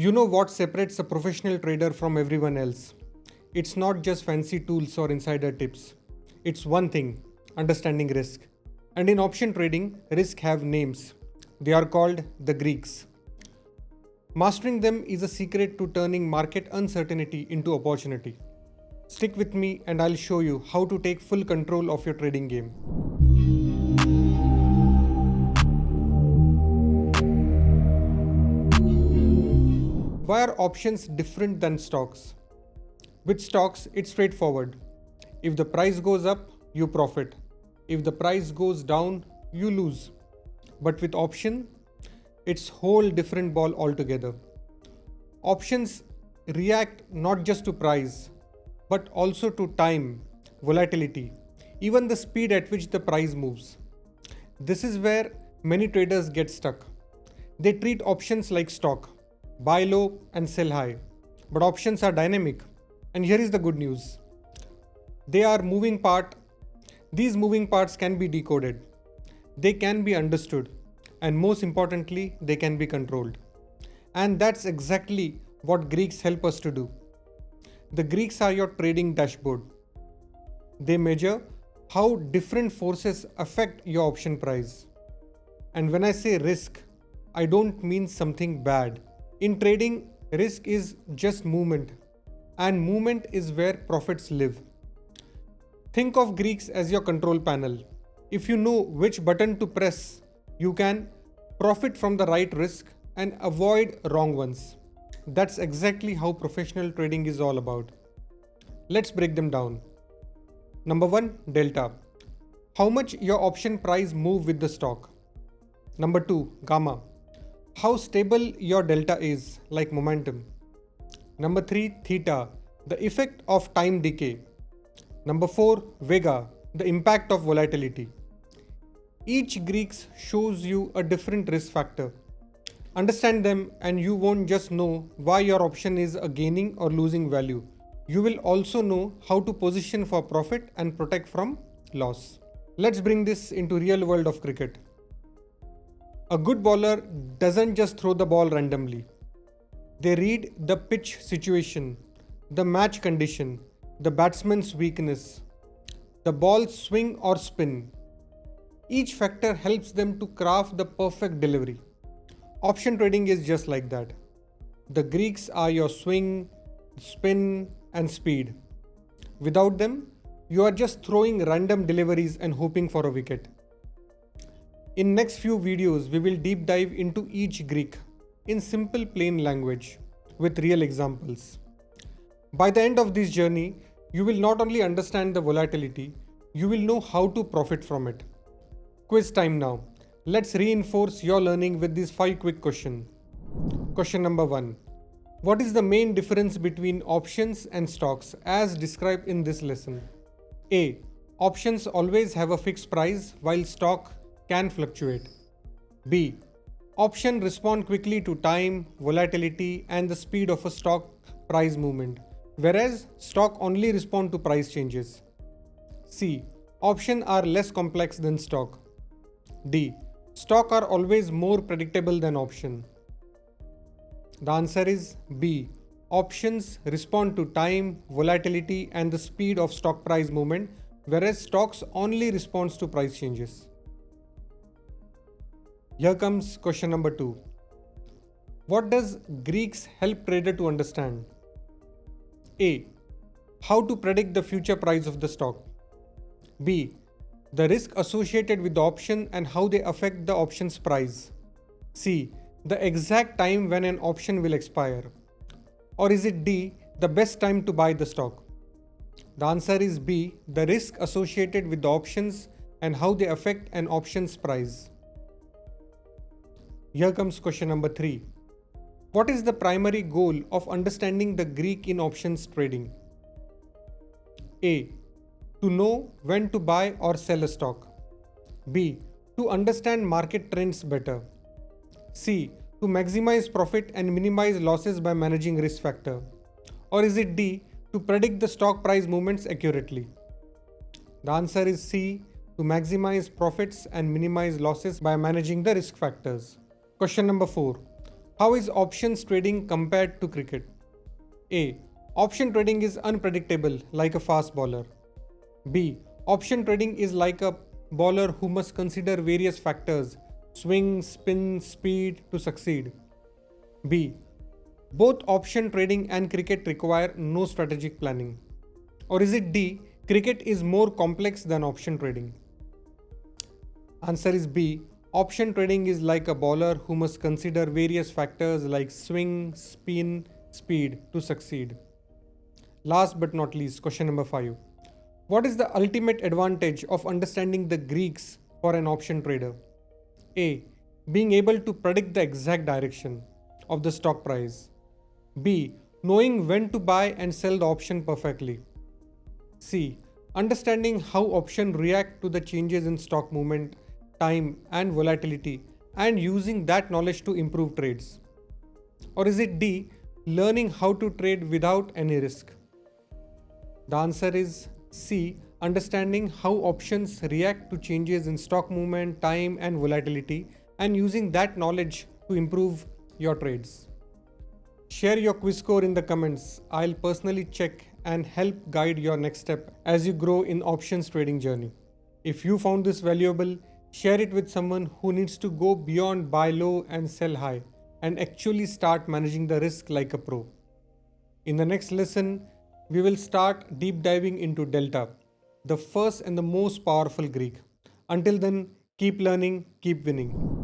You know what separates a professional trader from everyone else? It's not just fancy tools or insider tips. It's one thing, understanding risk. And in option trading, risk have names. They are called the Greeks. Mastering them is a secret to turning market uncertainty into opportunity. Stick with me and I'll show you how to take full control of your trading game. Why are options different than stocks? With stocks, it's straightforward. If the price goes up, you profit. If the price goes down, you lose. But with option, it's whole different ball altogether. Options react not just to price, but also to time, volatility, even the speed at which the price moves. This is where many traders get stuck. They treat options like stock, buy low and sell high. But options are dynamic. And here is the good news. They are moving part. These moving parts can be decoded. They can be understood. And most importantly, they can be controlled. And that's exactly what Greeks help us to do. The Greeks are your trading dashboard. They measure how different forces affect your option price. And when I say risk, I don't mean something bad. In trading, risk is just movement, and movement is where profits live. Think of Greeks as your control panel. If you know which button to press, you can profit from the right risk and avoid wrong ones. That's exactly how professional trading is all about. Let's break them down. Number 1, delta. How much your option price move with the stock. Number 2, gamma. How stable your delta is, like momentum. Number 3, theta, the effect of time decay. Number 4, Vega, the impact of volatility. Each Greeks shows you a different risk factor. Understand them and you won't just know why your option is a gaining or losing value. You will also know how to position for profit and protect from loss. Let's bring this into real world of cricket. A good bowler doesn't just throw the ball randomly. They read the pitch situation, the match condition, the batsman's weakness, the ball's swing or spin. Each factor helps them to craft the perfect delivery. Option trading is just like that. The Greeks are your swing, spin, and speed. Without them, you are just throwing random deliveries and hoping for a wicket. In next few videos, we will deep dive into each Greek in simple plain language with real examples. By the end of this journey, you will not only understand the volatility, you will know how to profit from it. Quiz time now. Let's reinforce your learning with these 5 quick questions. Question number 1. What is the main difference between options and stocks as described in this lesson? A. Options always have a fixed price while stock can fluctuate. B. Option respond quickly to time, volatility and the speed of a stock price movement, whereas stock only respond to price changes. C. Option are less complex than stock. D. Stock are always more predictable than option. The answer is B. Options respond to time, volatility and the speed of stock price movement, whereas stocks only responds to price changes. Here comes question number 2. What does Greeks help trader to understand? A. How to predict the future price of the stock. B. The risk associated with the option and how they affect the option's price. C. The exact time when an option will expire. Or is it D. The best time to buy the stock? The answer is B. The risk associated with the options and how they affect an option's price. Here comes question number 3. What is the primary goal of understanding the Greek in options trading? A. To know when to buy or sell a stock. B. To understand market trends better. C. To maximize profit and minimize losses by managing risk factor. Or is it D. To predict the stock price movements accurately? The answer is C. To maximize profits and minimize losses by managing the risk factors. Question number 4. How is options trading compared to cricket? A. Option trading is unpredictable like a fast bowler. B. Option trading is like a bowler who must consider various factors swing, spin, speed to succeed. B. Both option trading and cricket require no strategic planning. Or is it D. Cricket is more complex than option trading? Answer is B. Option trading is like a bowler who must consider various factors like swing, spin, speed to succeed. Last but not least, question number 5. What is the ultimate advantage of understanding the Greeks for an option trader? A. Being able to predict the exact direction of the stock price. B. Knowing when to buy and sell the option perfectly. C. Understanding how options react to the changes in stock movement, time, and volatility, and using that knowledge to improve trades. Or is it D. Learning how to trade without any risk? The answer is C. Understanding how options react to changes in stock movement, time, and volatility, and using that knowledge to improve your trades. Share your quiz score in the comments. I'll personally check and help guide your next step as you grow in options trading journey. If you found this valuable, share it with someone who needs to go beyond buy low and sell high and actually start managing the risk like a pro. In the next lesson, we will start deep diving into Delta, the first and the most powerful Greek. Until then, keep learning, keep winning.